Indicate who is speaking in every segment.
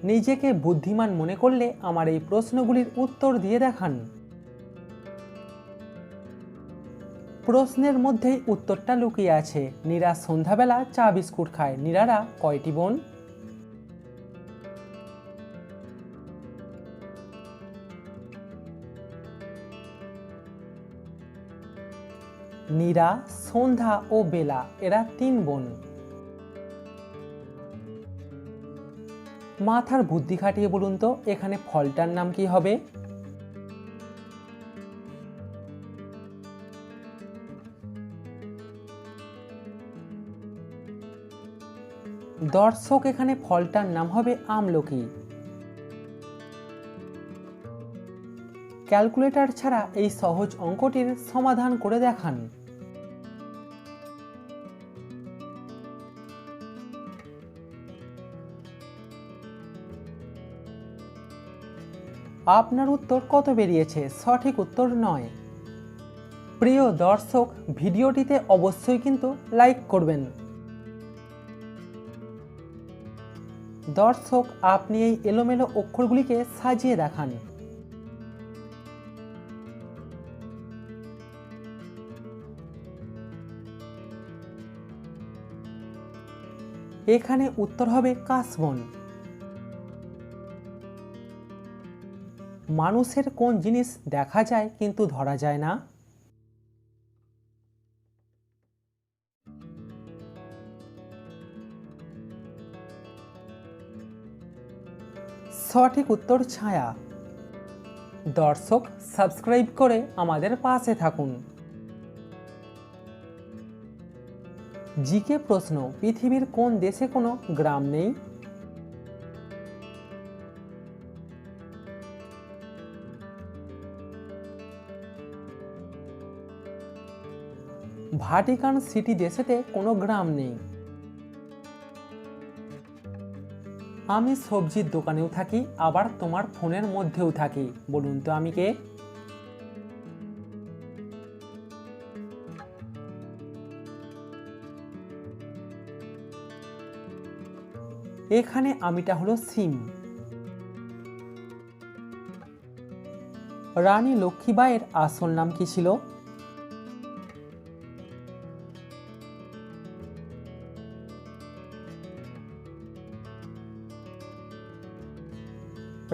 Speaker 1: নিজেকে বুদ্ধিমান মনে করলে আমার এই প্রশ্নগুলির উত্তর দিয়ে দেখান। প্রশ্নের মধ্যেই উত্তরটা লুকিয়ে আছে। নীরা সন্ধ্যাবেলা চা বিস্কুট খায়। নীরারা কয়টি বোন? নীরা, সন্ধ্যা ও বেলা এরা 3 বোন। মাথার বুদ্ধি খাটিয়ে বলুন তো এখানে ফলটার নাম কি হবে? দর্শক, এখানে ফলটার নাম হবে আমলকি। ক্যালকুলেটর ছাড়া এই সহজ অঙ্কটির সমাধান করে দেখান। আপনার উত্তর কত বেরিয়েছে? সঠিক উত্তর 9। প্রিয় দর্শক, ভিডিওটিতে অবশ্যই কিন্তু লাইক করবেন। দর্শক, আপনি এই এলোমেলো অক্ষরগুলিকে সাজিয়ে দেখান। এখানে উত্তর হবে কাশবন। মানুষের কোন জিনিস দেখা যায় কিন্তু ধরা যায় না? সঠিক উত্তর ছায়া। দর্শক, সাবস্ক্রাইব করে আমাদের পাশে থাকুন। জিকে প্রশ্ন, পৃথিবীর কোন দেশে কোনো গ্রাম নেই? ভাটিকান সিটি দেশেতে কোনো গ্রাম নেই। আমি সবজির দোকানেও থাকি, আবার তোমার ফোনের মধ্যেও থাকি। বলুন তো আমি কে? এখানে আমিটা হলো সিম। রানী লক্ষ্মীবাঈয়ের আসল নাম কি ছিল?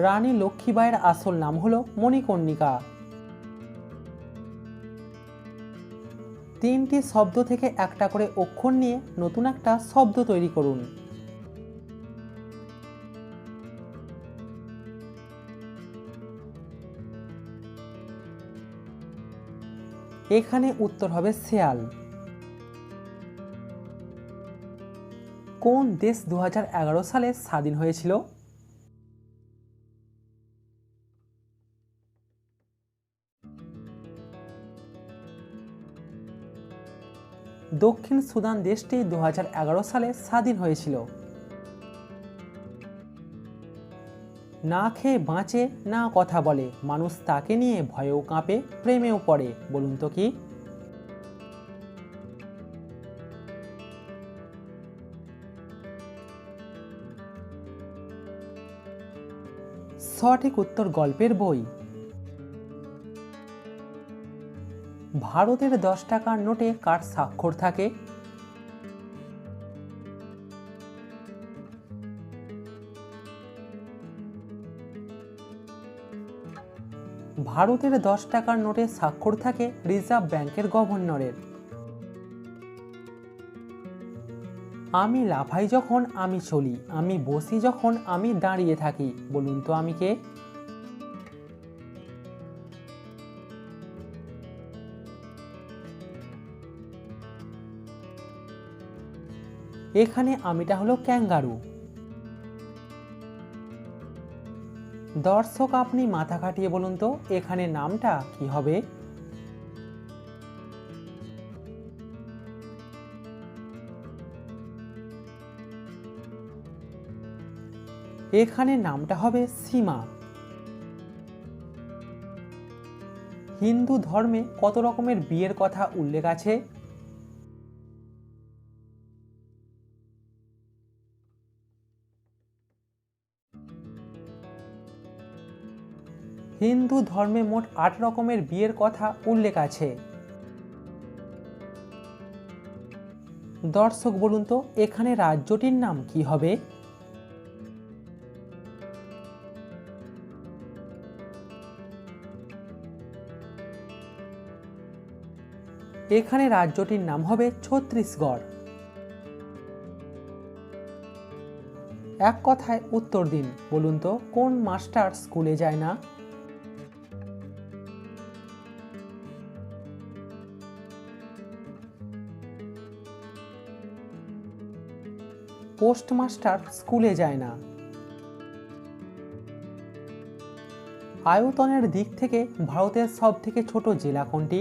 Speaker 1: রানী লক্ষ্মীবাঈয়ের আসল নাম হলো মণিকর্ণিকা। 3টি শব্দ থেকে একটা করে অক্ষর নিয়ে নতুন একটা শব্দ তৈরি করুন। এখানে উত্তর হবে শেয়াল। কোন দেশ 2011 সালে স্বাধীন হয়েছিল? দক্ষিণ সুদান দেশটি 2011 সালে স্বাধীন হয়েছিল। না খেয়ে বাঁচে, না কথা বলে, মানুষ তাকে নিয়ে ভয়েও কাঁপে, প্রেমেও পড়ে। বলুন তো কি? সঠিক উত্তর গল্পের বই। ভারতের 10 টাকার নোটে কার স্বাক্ষর থাকে? ভারতের 10 টাকার নোটে স্বাক্ষর থাকে রিজার্ভ ব্যাংকের গভর্নরের। আমি লাফাই যখন আমি চলি, আমি বসি যখন আমি দাঁড়িয়ে থাকি। বলুন তো আমি কে? এখানে আমিটা হলো ক্যাঙ্গারু। দর্শক, আপনি মাথা খাটিয়ে বলুন তো এখানে নামটা কি হবে? এখানে নামটা হবে সীমা। হিন্দু ধর্মে কত রকমের বিয়ের কথা উল্লেখ আছে? হিন্দু ধর্মে মোট 8 রকমের বিয়ের কথা উল্লেখ আছে। দর্শক বলুন তো এখানে রাজ্যটির নাম কি হবে? এখানে রাজ্যটির নাম হবে ছত্তিশগড়। এক কথায় উত্তর দিন, বলুন তো কোন মাস্টার স্কুলে যায় না? পোস্টমাস্টার স্কুলে যায় না। আয়তনের দিক থেকে ভারতের সবথেকে ছোট জেলা কোনটি?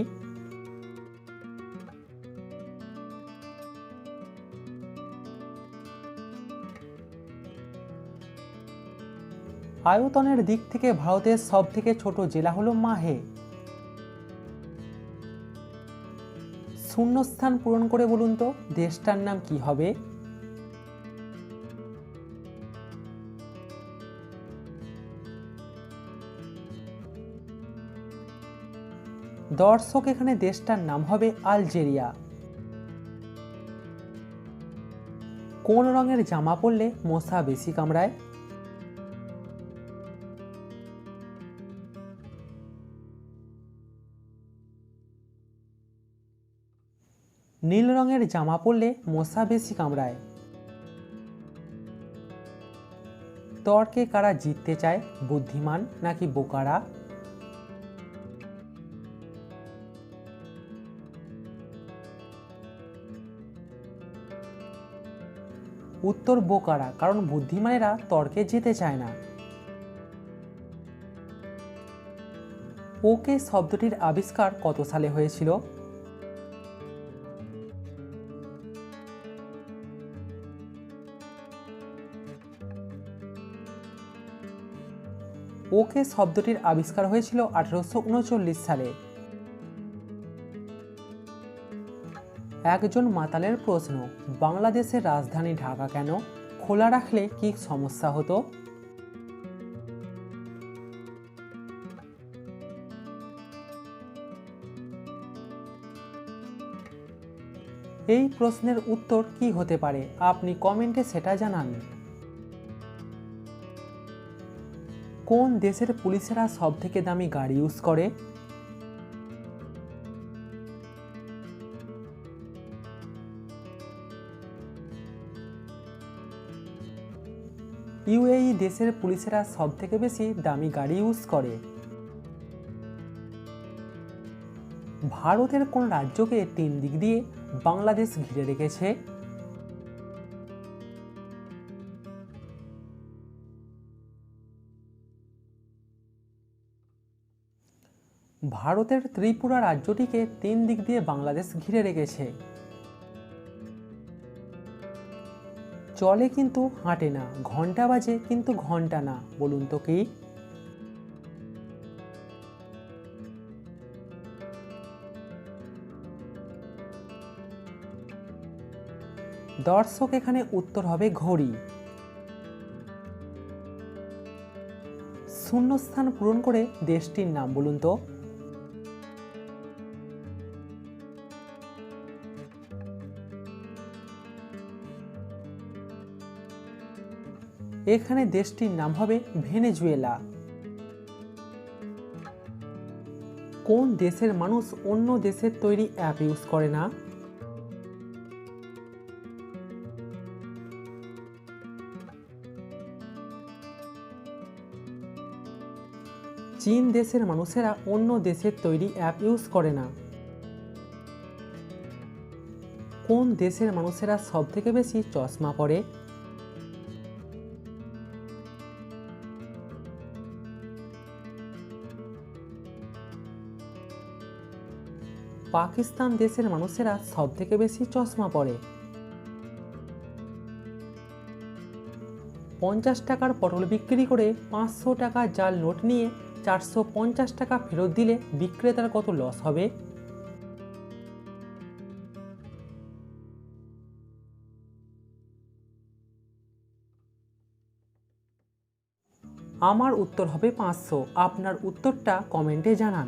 Speaker 1: আয়তনের দিক থেকে ভারতের সবথেকে ছোট জেলা হলো মাহে। শূন্যস্থান পূরণ করে বলুন তো দেশটার নাম কি হবে? দর্শক এখানে দেশটার নাম হবে আলজেরিয়া। কোন রঙের জামা পরলে মশা বেশি কামড়ায়? নীল রঙের জামা পরলে মশা বেশি কামড়ায়। তর্কে কারা জিততে চায়, বুদ্ধিমান নাকি বোকারা? উত্তর বোকারা, কারণ বুদ্ধিমানেরা তর্কে যেতে চায় না। ওকে শব্দটির আবিষ্কার কত সালে হয়েছিল? ওকে শব্দটির আবিষ্কার হয়েছিল 1839 সালে। একজন মাতালের প্রশ্ন, বাংলাদেশের রাজধানী ঢাকা কেন খোলা রাখলে কি সমস্যা হতো? এই প্রশ্নের উত্তর কি হতে পারে আপনি কমেন্টে সেটা জানান। কোন দেশের পুলিশেরা সবথেকে দামি গাড়ি ইউজ করে? ইউএই দেশের পুলিশেরা সবথেকে বেশি দামি গাড়ি ইউজ করে। ভারতের কোন রাজ্যকে 3 দিক দিয়ে বাংলাদেশ ঘিরে রেখেছে? ভারতের ত্রিপুরা রাজ্যটিকে 3 দিক দিয়ে বাংলাদেশ ঘিরে রেখেছে। চলে কিন্তু হাঁটে না, ঘন্টা বাজে কিন্তু ঘন্টা না, বলুন তো কি? দর্শক এখানে উত্তর হবে ঘড়ি। শূন্যস্থান পূরণ করে দেশটির নাম বলুন তো। এখানে দেশটির নাম হবে ভেনেজুয়েলা। কোন দেশের মানুষ অন্য দেশের তৈরি অ্যাপ ইউজ করে না? চীন দেশের মানুষেরা অন্য দেশের তৈরি অ্যাপ ইউজ করে না। কোন দেশের মানুষেরা সবথেকে বেশি চশমা পরে? পাকিস্তান দেশের মানুষেরা সবথেকে বেশি চশমা পরে। 50 টাকার পটল বিক্রি করে 500 টাকা জাল নোট নিয়ে 450 টাকা ফেরত দিলে বিক্রেতার কত লস হবে? আমার উত্তর হবে 500। আপনার উত্তরটা কমেন্টে জানান।